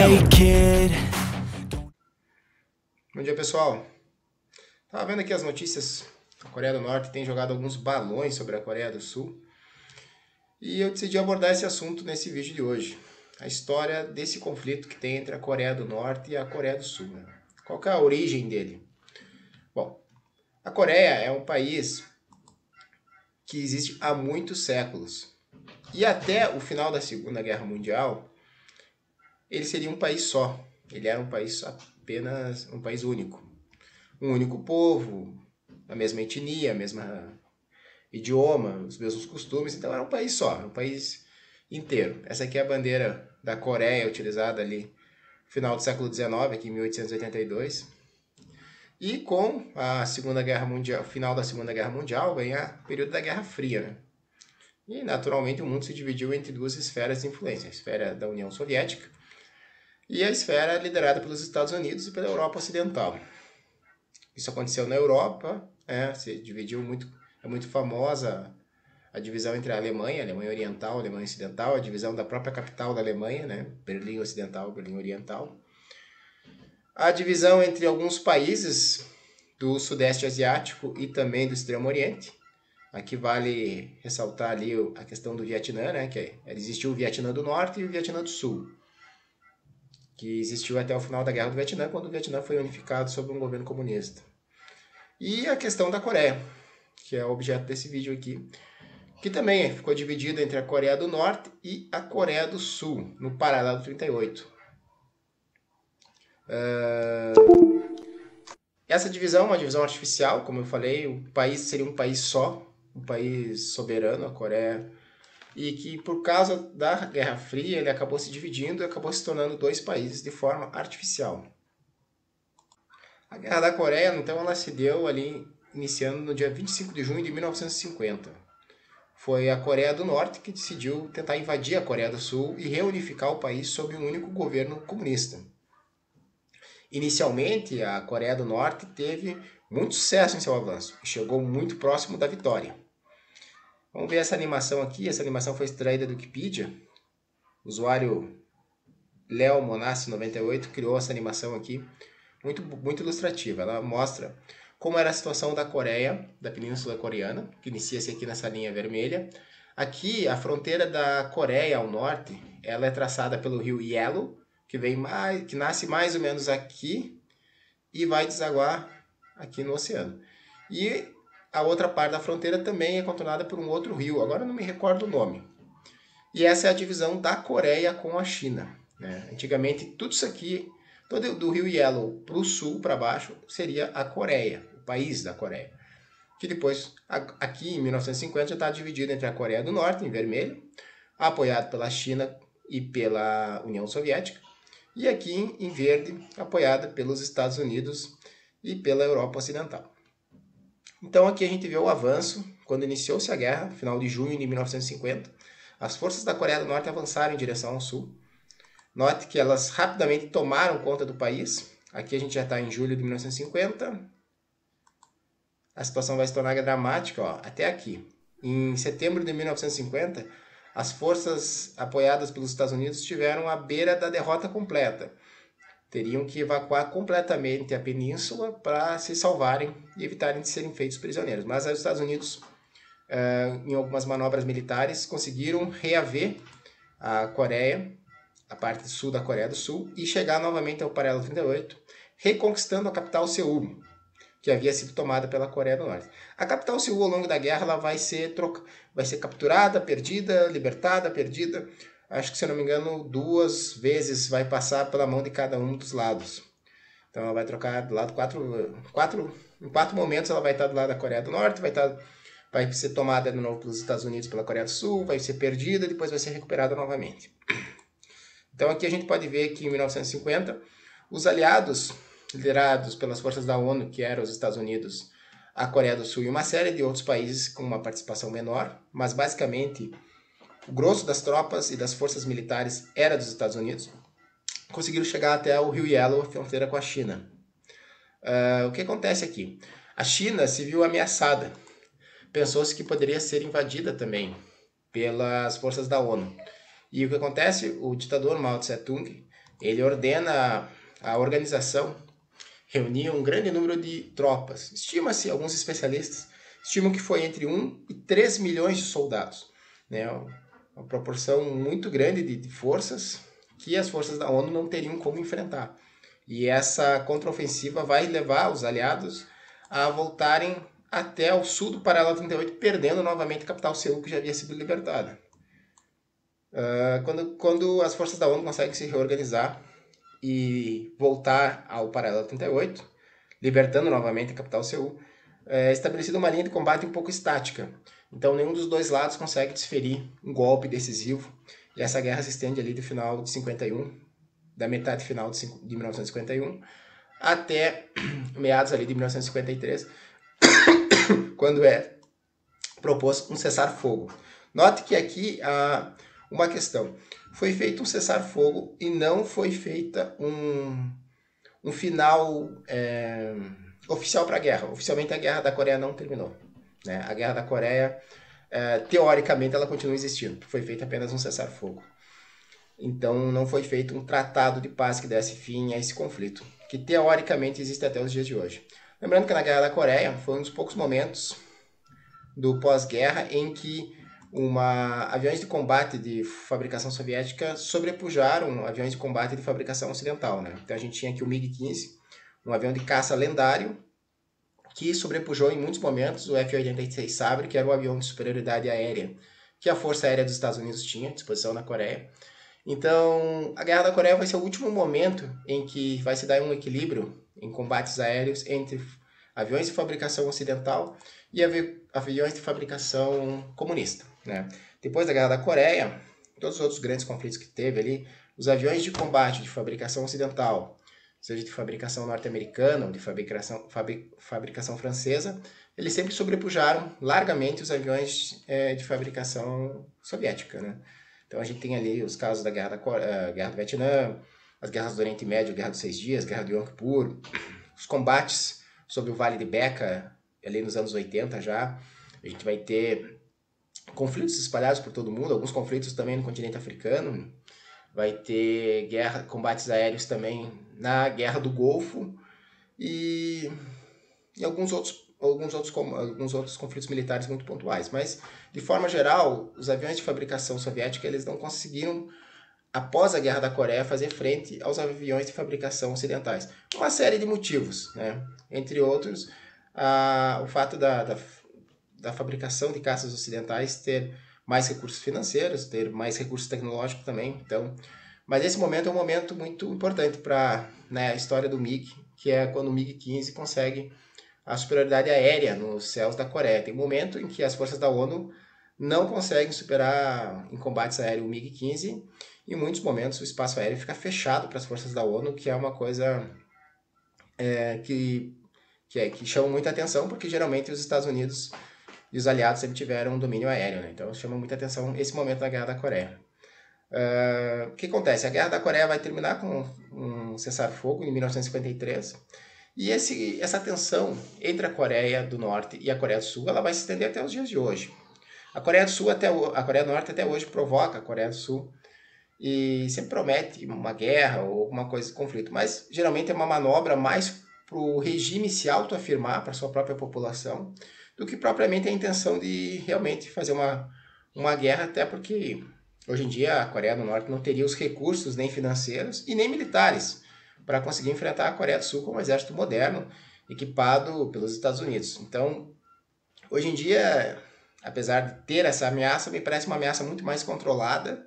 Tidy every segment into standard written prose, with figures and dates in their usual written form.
Hey kid. Bom dia, pessoal. Tava vendo aqui as notícias. A Coreia do Norte tem jogado alguns balões sobre a Coreia do Sul. E eu decidi abordar esse assunto nesse vídeo de hoje. A história desse conflito que tem entre a Coreia do Norte e a Coreia do Sul, né? Qual que é a origem dele? Bom, a Coreia é um país que existe há muitos séculos. E até o final da Segunda Guerra Mundial, ele seria um país só. Ele era um país apenas um país único. Um único povo, a mesma etnia, a mesma idioma, os mesmos costumes. Então era um país só, um país inteiro. Essa aqui é a bandeira da Coreia utilizada ali no final do século XIX, aqui em 1882. E com a Segunda Guerra Mundial, final da Segunda Guerra Mundial, vem o período da Guerra Fria, né? E naturalmente o mundo se dividiu entre duas esferas de influência, a esfera da União Soviética e a esfera liderada pelos Estados Unidos e pela Europa Ocidental. Isso aconteceu na Europa, se dividiu muito, é muito famosa a divisão entre a Alemanha Oriental, a Alemanha Ocidental, a divisão da própria capital da Alemanha, né? Berlim Ocidental, Berlim Oriental. A divisão entre alguns países do Sudeste Asiático e também do Extremo Oriente. Aqui vale ressaltar ali a questão do Vietnã, né? Que existiu o Vietnã do Norte e o Vietnã do Sul, que existiu até o final da Guerra do Vietnã, quando o Vietnã foi unificado sob um governo comunista. E a questão da Coreia, que é o objeto desse vídeo aqui, que também ficou dividida entre a Coreia do Norte e a Coreia do Sul, no paralelo 38. Essa divisão é uma divisão artificial, como eu falei, o país seria um país só, um país soberano, a Coreia, e que por causa da Guerra Fria ele acabou se dividindo e acabou se tornando dois países de forma artificial. A Guerra da Coreia, então, ela se deu ali, iniciando no dia 25 de junho de 1950. Foi a Coreia do Norte que decidiu tentar invadir a Coreia do Sul e reunificar o país sob um único governo comunista. Inicialmente, a Coreia do Norte teve muito sucesso em seu avanço e chegou muito próximo da vitória. Vamos ver essa animação aqui. Essa animação foi extraída do Wikipedia. O usuário Leo Monassi98 criou essa animação aqui, muito ilustrativa. Ela mostra como era a situação da Coreia, da Península Coreana, que inicia-se aqui nessa linha vermelha. Aqui, a fronteira da Coreia ao norte, ela é traçada pelo rio Yellow, que nasce mais ou menos aqui e vai desaguar aqui no oceano. E a outra parte da fronteira também é contornada por um outro rio, agora não me recordo o nome. E essa é a divisão da Coreia com a China, né? Antigamente, tudo isso aqui, todo do rio Yellow para o sul, para baixo, seria a Coreia, o país da Coreia. Que depois, aqui em 1950, já está dividido entre a Coreia do Norte, em vermelho, apoiado pela China e pela União Soviética, e aqui em verde, apoiada pelos Estados Unidos e pela Europa Ocidental. Então aqui a gente vê o avanço, quando iniciou-se a guerra, final de junho de 1950, as forças da Coreia do Norte avançaram em direção ao sul. Note que elas rapidamente tomaram conta do país. Aqui a gente já está em julho de 1950. A situação vai se tornar dramática, ó, até aqui. Em setembro de 1950, as forças apoiadas pelos Estados Unidos estiveram à beira da derrota completa. Teriam que evacuar completamente a península para se salvarem e evitarem de serem feitos prisioneiros. Mas os Estados Unidos, em algumas manobras militares, conseguiram reaver a Coreia, a parte sul da Coreia do Sul, e chegar novamente ao paralelo 38, reconquistando a capital Seul, que havia sido tomada pela Coreia do Norte. A capital Seul, ao longo da guerra, ela vai ser capturada, perdida, libertada, perdida. Acho que, se eu não me engano, 2 vezes vai passar pela mão de cada um dos lados. Então ela vai trocar do lado em 4 momentos ela vai estar do lado da Coreia do Norte, vai ser tomada de novo pelos Estados Unidos, pela Coreia do Sul, vai ser perdida e depois vai ser recuperada novamente. Então aqui a gente pode ver que em 1950, os aliados liderados pelas forças da ONU, que eram os Estados Unidos, a Coreia do Sul e uma série de outros países com uma participação menor, mas basicamente o grosso das tropas e das forças militares era dos Estados Unidos, conseguiram chegar até o rio Yellow, a fronteira com a China. O que acontece aqui? A China se viu ameaçada. Pensou-se que poderia ser invadida também pelas forças da ONU. E o que acontece? O ditador Mao Tse-tung ele ordena a organização reunir um grande número de tropas. Estima-se, alguns especialistas estimam que foi entre 1 e 3 milhões de soldados, né? Uma proporção muito grande de forças que as forças da ONU não teriam como enfrentar. E essa contraofensiva vai levar os aliados a voltarem até o sul do Paralelo 38, perdendo novamente a capital Seul, que já havia sido libertada. Quando as forças da ONU conseguem se reorganizar e voltar ao Paralelo 38, libertando novamente a capital Seul, é estabelecida uma linha de combate um pouco estática. Então nenhum dos dois lados consegue desferir um golpe decisivo. E essa guerra se estende ali do final de 51, da metade final de 1951, até meados ali de 1953, quando é proposto um cessar-fogo. Note que aqui há uma questão. Foi feito um cessar-fogo e não foi feita um final oficial para a guerra. Oficialmente a Guerra da Coreia não terminou, né? A Guerra da Coreia, teoricamente, ela continua existindo. Foi feito apenas um cessar-fogo. Então não foi feito um tratado de paz que desse fim a esse conflito, que teoricamente existe até os dias de hoje. Lembrando que na Guerra da Coreia foi um dos poucos momentos do pós-guerra em que aviões de combate de fabricação soviética sobrepujaram aviões de combate de fabricação ocidental, né? Então a gente tinha aqui o MiG-15, um avião de caça lendário, que sobrepujou em muitos momentos o F-86 Sabre, que era o avião de superioridade aérea que a Força Aérea dos Estados Unidos tinha à disposição na Coreia. Então, a Guerra da Coreia vai ser o último momento em que vai se dar um equilíbrio em combates aéreos entre aviões de fabricação ocidental e aviões de fabricação comunista, né? Depois da Guerra da Coreia, todos os outros grandes conflitos que teve ali, os aviões de combate de fabricação ocidental, seja de fabricação norte-americana ou de fabricação francesa, eles sempre sobrepujaram largamente os aviões de fabricação soviética, né? Então a gente tem ali os casos da Guerra do Vietnã, as guerras do Oriente Médio, a Guerra dos 6 Dias, a Guerra do Yom Kippur, os combates sobre o Vale de Beqa, ali nos anos 80 já. A gente vai ter conflitos espalhados por todo o mundo, alguns conflitos também no continente africano. Vai ter combates aéreos também na Guerra do Golfo e alguns outros conflitos militares muito pontuais. Mas, de forma geral, os aviões de fabricação soviética eles não conseguiram, após a Guerra da Coreia, fazer frente aos aviões de fabricação ocidentais. Uma série de motivos, né? Entre outros, o fato da fabricação de caças ocidentais ter mais recursos financeiros, ter mais recursos tecnológicos também. Então, mas esse momento é um momento muito importante para, né, a história do MiG, que é quando o MiG-15 consegue a superioridade aérea nos céus da Coreia. Tem um momento em que as forças da ONU não conseguem superar em combates aéreos o MiG-15. Em muitos momentos o espaço aéreo fica fechado para as forças da ONU, que é uma coisa que chama muita atenção, porque geralmente os Estados Unidos e os aliados sempre tiveram um domínio aéreo, né? Então chama muita atenção esse momento da Guerra da Coreia. O que acontece? A Guerra da Coreia vai terminar com um cessar-fogo em 1953, e essa tensão entre a Coreia do Norte e a Coreia do Sul ela vai se estender até os dias de hoje. A Coreia do Norte até hoje provoca a Coreia do Sul e sempre promete uma guerra ou alguma coisa de conflito, mas geralmente é uma manobra mais para o regime se autoafirmar para sua própria população do que propriamente a intenção de realmente fazer uma guerra, até porque hoje em dia a Coreia do Norte não teria os recursos nem financeiros e nem militares para conseguir enfrentar a Coreia do Sul com um exército moderno equipado pelos Estados Unidos. Então, hoje em dia, apesar de ter essa ameaça, me parece uma ameaça muito mais controlada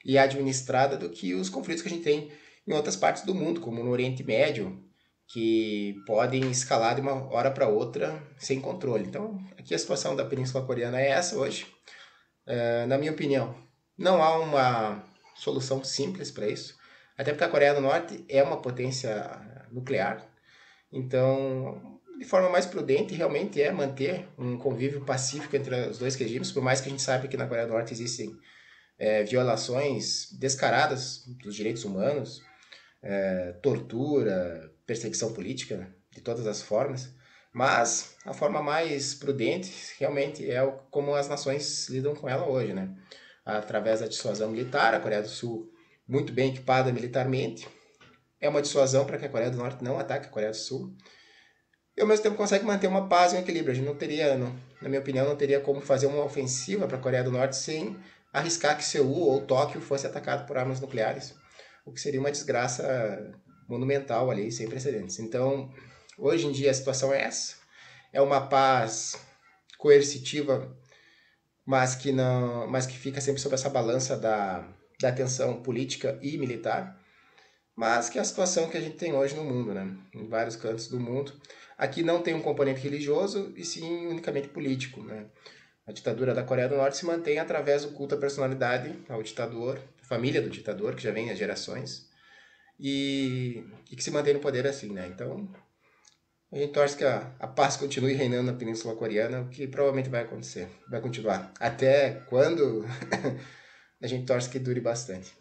e administrada do que os conflitos que a gente tem em outras partes do mundo, como no Oriente Médio, que podem escalar de uma hora para outra sem controle. Então, aqui a situação da Península Coreana é essa hoje. Na minha opinião, não há uma solução simples para isso, até porque a Coreia do Norte é uma potência nuclear. Então, de forma mais prudente, realmente é manter um convívio pacífico entre os dois regimes, por mais que a gente saiba que na Coreia do Norte existem violações descaradas dos direitos humanos, tortura, perseguição política, de todas as formas. Mas a forma mais prudente realmente é como as nações lidam com ela hoje, né? Através da dissuasão militar, a Coreia do Sul muito bem equipada militarmente, é uma dissuasão para que a Coreia do Norte não ataque a Coreia do Sul, e ao mesmo tempo consegue manter uma paz e um equilíbrio. A gente não teria, na minha opinião, não teria como fazer uma ofensiva para a Coreia do Norte sem arriscar que Seul ou Tóquio fosse atacado por armas nucleares, o que seria uma desgraça monumental ali, sem precedentes. Então, hoje em dia a situação é essa. É uma paz coercitiva, mas que não, mas que fica sempre sob essa balança da tensão política e militar, mas que é a situação que a gente tem hoje no mundo, né? Em vários cantos do mundo. Aqui não tem um componente religioso e sim unicamente político, né? A ditadura da Coreia do Norte se mantém através do culto à personalidade ao ditador, família do ditador, que já vem há gerações, e que se mantém no poder assim, né? Então, a gente torce que a paz continue reinando na Península Coreana, o que provavelmente vai acontecer, vai continuar. Até quando a gente torce que dure bastante.